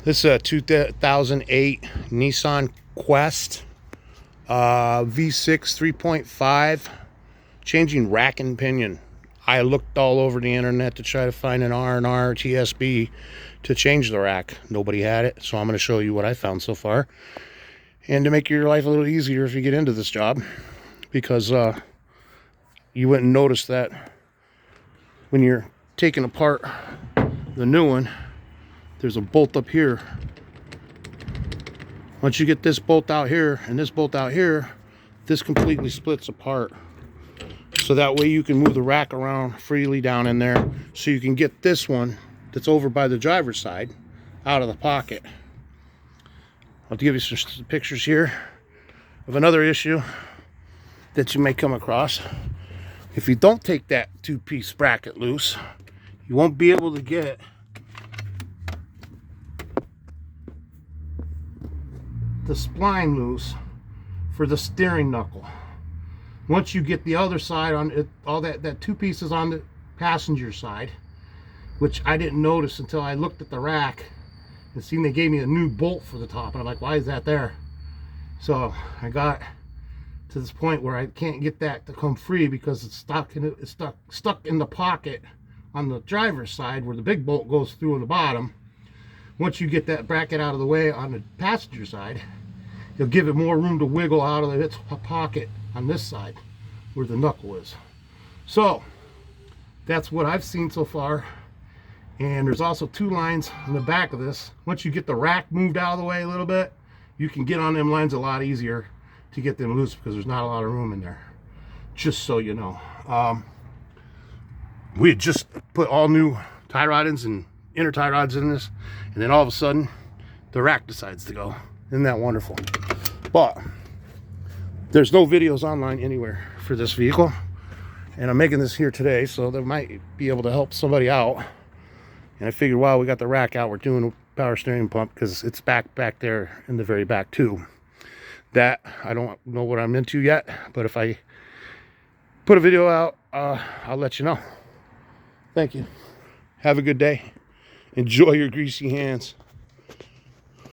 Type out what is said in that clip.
This is a 2008 Nissan Quest V6 3.5, changing rack and pinion. I looked all over the internet to try to find an R&R TSB to change the rack. Nobody had it, so I'm going to show you what I found so far. And to make your life a little easier if you get into this job, because you wouldn't notice that when you're taking apart the new one, there's a bolt up here. Once you get this bolt out here and this bolt out here, this completely splits apart. So that way you can move the rack around freely down in there, so you can get this one that's over by the driver's side out of the pocket. I'll give you some pictures here of another issue that you may come across. If you don't take that two-piece bracket loose, you won't be able to get the spline loose for the steering knuckle. Once you get the other side on it, all that two pieces on the passenger side, which I didn't notice until I looked at the rack and seen they gave me a new bolt for the top, and I'm like, why is that there? So I got to this point where I can't get that to come free because it's stuck in the pocket on the driver's side where the big bolt goes through on the bottom. Once you get that bracket out of the way on the passenger side, you'll give it more room to wiggle out of its pocket on this side where the knuckle is. So that's what I've seen so far. And there's also two lines on the back of this. Once you get the rack moved out of the way a little bit, you can get on them lines a lot easier to get them loose because there's not a lot of room in there. Just so you know. We had just put all new tie rod ends and inner tie rods in this, and then all of a sudden the rack decides to go. Isn't that wonderful? But there's no videos online anywhere for this vehicle, and I'm making this here today, so that might be able to help somebody out. And I figured while we got the rack out, we're doing a power steering pump because it's back there in the very back too. That I don't know what I'm into yet, but if I put a video out, I'll let you know. Thank you. Have a good day. Enjoy your greasy hands.